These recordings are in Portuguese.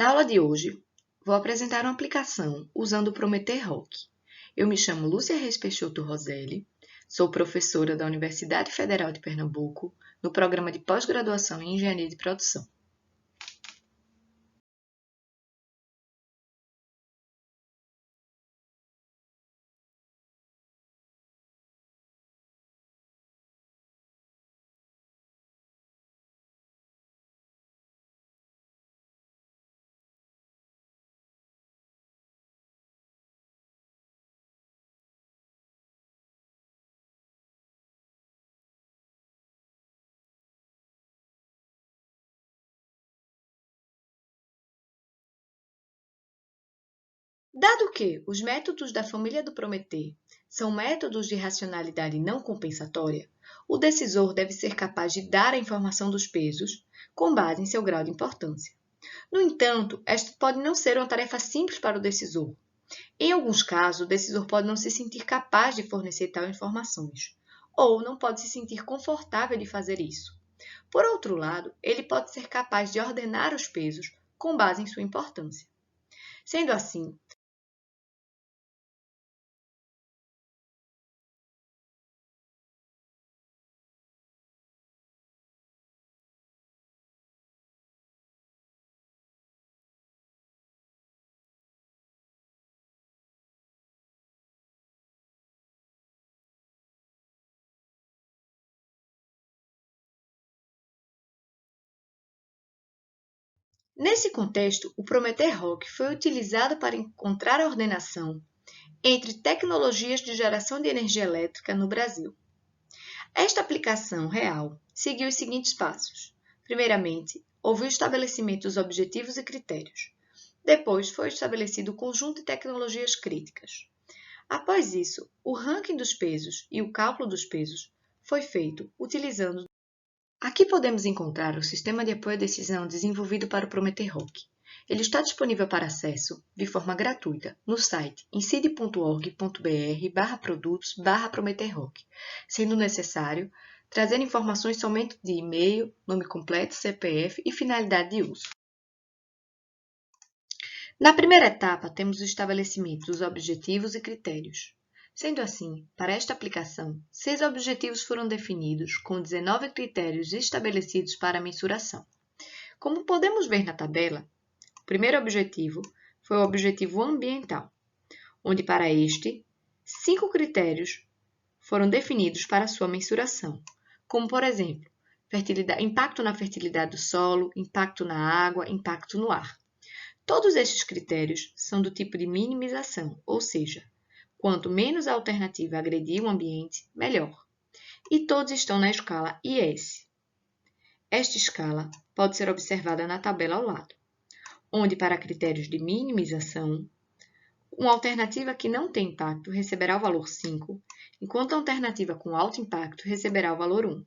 Na aula de hoje, vou apresentar uma aplicação usando o Prometer Rock. Eu me chamo Lúcia Reis Peixoto Roselli, sou professora da Universidade Federal de Pernambuco, no programa de pós-graduação em Engenharia de Produção. Dado que os métodos da família do Prometer são métodos de racionalidade não compensatória, o decisor deve ser capaz de dar a informação dos pesos com base em seu grau de importância. No entanto, esta pode não ser uma tarefa simples para o decisor. Em alguns casos, o decisor pode não se sentir capaz de fornecer tais informações, ou não pode se sentir confortável de fazer isso. Por outro lado, ele pode ser capaz de ordenar os pesos com base em sua importância. Sendo assim, nesse contexto, o Prometer Rock foi utilizado para encontrar a ordenação entre tecnologias de geração de energia elétrica no Brasil. Esta aplicação real seguiu os seguintes passos. Primeiramente, houve o estabelecimento dos objetivos e critérios. Depois, foi estabelecido o conjunto de tecnologias críticas. Após isso, o ranking dos pesos e o cálculo dos pesos foi feito utilizando. Aqui podemos encontrar o sistema de apoio à decisão desenvolvido para o Prometer Rock. Ele está disponível para acesso, de forma gratuita, no site incide.org.br/produtos/prometerrock, sendo necessário trazer informações somente de e-mail, nome completo, CPF e finalidade de uso. Na primeira etapa, temos o estabelecimento dos objetivos e critérios. Sendo assim, para esta aplicação, 6 objetivos foram definidos, com 19 critérios estabelecidos para a mensuração. Como podemos ver na tabela, o primeiro objetivo foi o objetivo ambiental, onde para este, 5 critérios foram definidos para sua mensuração, como por exemplo, impacto na fertilidade do solo, impacto na água, impacto no ar. Todos estes critérios são do tipo de minimização, ou seja, quanto menos a alternativa agredir o ambiente, melhor. E todos estão na escala IS. Esta escala pode ser observada na tabela ao lado, onde para critérios de minimização, uma alternativa que não tem impacto receberá o valor 5, enquanto a alternativa com alto impacto receberá o valor 1.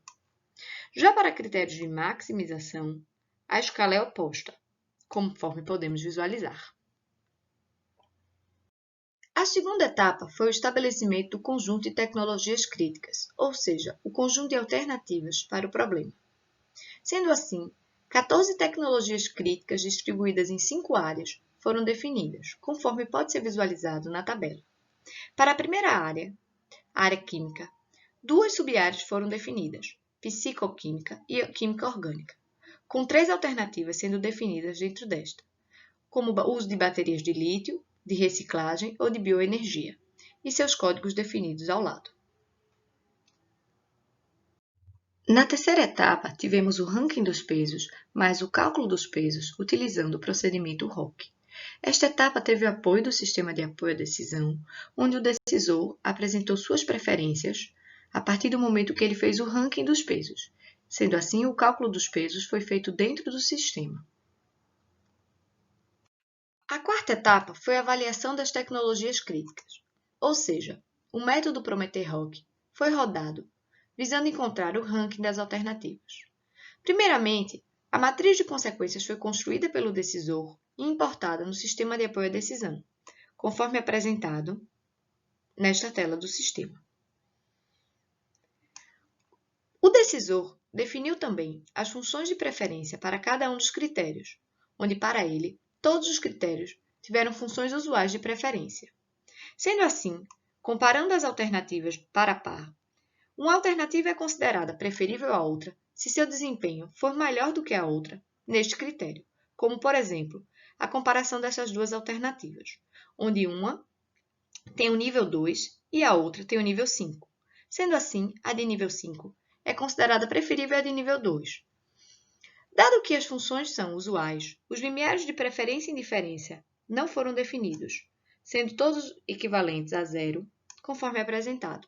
Já para critérios de maximização, a escala é oposta, conforme podemos visualizar. A segunda etapa foi o estabelecimento do conjunto de tecnologias críticas, ou seja, o conjunto de alternativas para o problema. Sendo assim, 14 tecnologias críticas distribuídas em 5 áreas foram definidas, conforme pode ser visualizado na tabela. Para a primeira área, a área química, 2 sub-áreas foram definidas, psicoquímica e química orgânica, com 3 alternativas sendo definidas dentro desta, como o uso de baterias de lítio, de reciclagem ou de bioenergia, e seus códigos definidos ao lado. Na terceira etapa, tivemos o ranking dos pesos, mais o cálculo dos pesos, utilizando o procedimento ROC. Esta etapa teve o apoio do sistema de apoio à decisão, onde o decisor apresentou suas preferências a partir do momento que ele fez o ranking dos pesos. Sendo assim, o cálculo dos pesos foi feito dentro do sistema. A quarta etapa foi a avaliação das tecnologias críticas, ou seja, o método Prometer Rock foi rodado, visando encontrar o ranking das alternativas. Primeiramente, a matriz de consequências foi construída pelo decisor e importada no sistema de apoio à decisão, conforme apresentado nesta tela do sistema. O decisor definiu também as funções de preferência para cada um dos critérios, onde para ele todos os critérios tiveram funções usuais de preferência. Sendo assim, comparando as alternativas par a par, uma alternativa é considerada preferível à outra se seu desempenho for melhor do que a outra neste critério, como, por exemplo, a comparação dessas duas alternativas, onde uma tem o nível 2 e a outra tem o nível 5. Sendo assim, a de nível 5 é considerada preferível à de nível 2. Dado que as funções são usuais, os limiares de preferência e indiferença não foram definidos, sendo todos equivalentes a zero, conforme apresentado.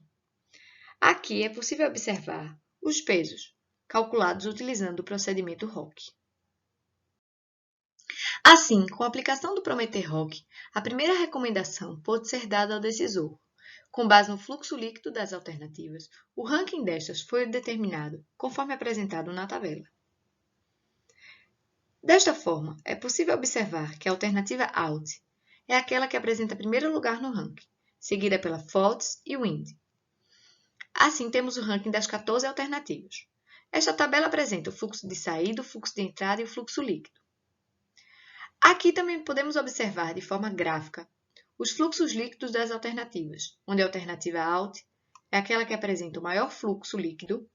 Aqui é possível observar os pesos, calculados utilizando o procedimento ROC. Assim, com a aplicação do Prometer-ROC, a primeira recomendação pode ser dada ao decisor. Com base no fluxo líquido das alternativas, o ranking destas foi determinado conforme apresentado na tabela. Desta forma, é possível observar que a alternativa OUT é aquela que apresenta primeiro lugar no ranking, seguida pela FODS e WIND. Assim, temos o ranking das 14 alternativas. Esta tabela apresenta o fluxo de saída, o fluxo de entrada e o fluxo líquido. Aqui também podemos observar de forma gráfica os fluxos líquidos das alternativas, onde a alternativa OUT é aquela que apresenta o maior fluxo líquido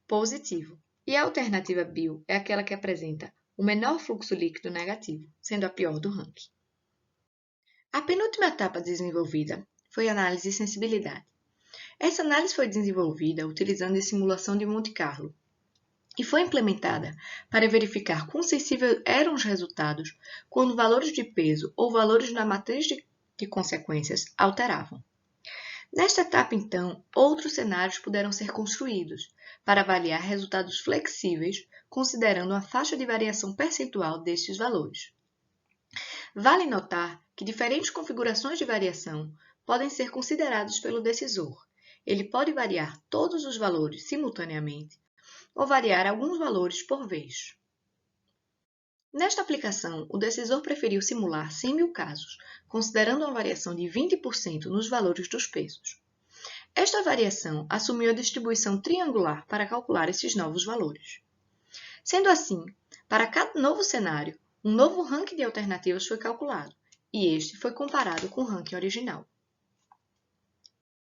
positivo e a alternativa BIL é aquela que apresenta o menor fluxo líquido negativo, sendo a pior do ranking. A penúltima etapa desenvolvida foi a análise de sensibilidade. Essa análise foi desenvolvida utilizando a simulação de Monte Carlo e foi implementada para verificar quão sensíveis eram os resultados quando valores de peso ou valores na matriz de consequências alteravam. Nesta etapa, então, outros cenários puderam ser construídos para avaliar resultados flexíveis, considerando a faixa de variação percentual destes valores. Vale notar que diferentes configurações de variação podem ser consideradas pelo decisor. Ele pode variar todos os valores simultaneamente ou variar alguns valores por vez. Nesta aplicação, o decisor preferiu simular 100.000 casos, considerando uma variação de 20% nos valores dos pesos. Esta variação assumiu a distribuição triangular para calcular esses novos valores. Sendo assim, para cada novo cenário, um novo ranking de alternativas foi calculado, e este foi comparado com o ranking original.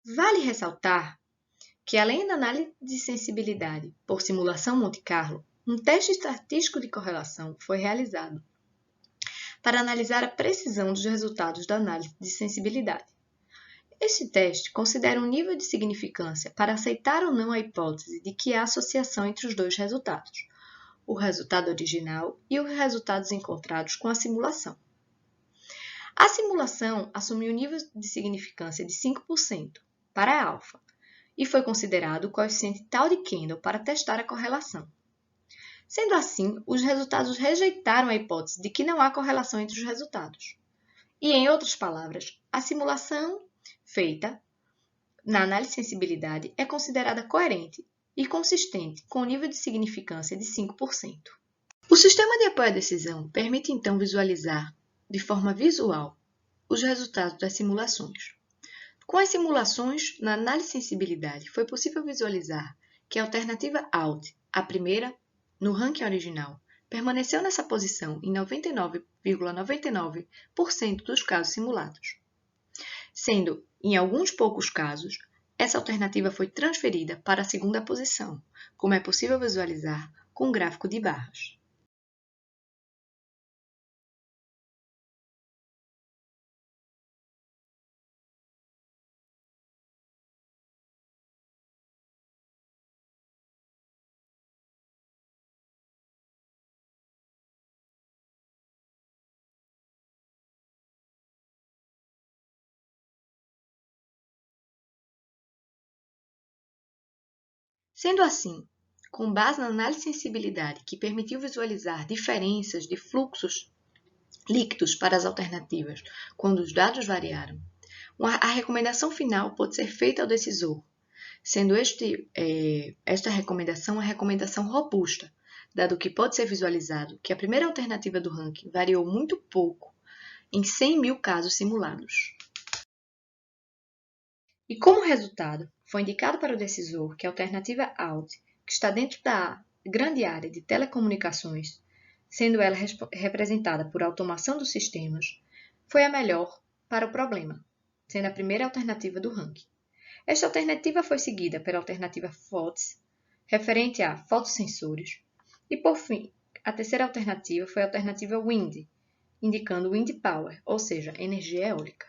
Vale ressaltar que, além da análise de sensibilidade por simulação Monte Carlo, um teste estatístico de correlação foi realizado para analisar a precisão dos resultados da análise de sensibilidade. Este teste considera um nível de significância para aceitar ou não a hipótese de que há associação entre os dois resultados, o resultado original e os resultados encontrados com a simulação. A simulação assumiu um nível de significância de 5% para alfa e foi considerado o coeficiente tal de Kendall para testar a correlação. Sendo assim, os resultados rejeitaram a hipótese de que não há correlação entre os resultados. E, em outras palavras, a simulação feita na análise de sensibilidade é considerada coerente e consistente com o nível de significância de 5%. O sistema de apoio à decisão permite então visualizar, de forma visual, os resultados das simulações. Com as simulações na análise de sensibilidade, foi possível visualizar que a alternativa OUT, a primeira no ranking original, permaneceu nessa posição em 99,99% dos casos simulados, sendo, em alguns poucos casos, essa alternativa foi transferida para a segunda posição, como é possível visualizar com o gráfico de barras. Sendo assim, com base na análise de sensibilidade que permitiu visualizar diferenças de fluxos líquidos para as alternativas quando os dados variaram, a recomendação final pode ser feita ao decisor, sendo esta recomendação uma recomendação robusta, dado que pode ser visualizado que a primeira alternativa do ranking variou muito pouco em 100.000 casos simulados. E como resultado, foi indicado para o decisor que a alternativa OUT, que está dentro da grande área de telecomunicações, sendo ela representada por automação dos sistemas, foi a melhor para o problema, sendo a primeira alternativa do ranking. Esta alternativa foi seguida pela alternativa FOTS, referente a fotossensores, e por fim, a terceira alternativa foi a alternativa WIND, indicando Wind Power, ou seja, energia eólica.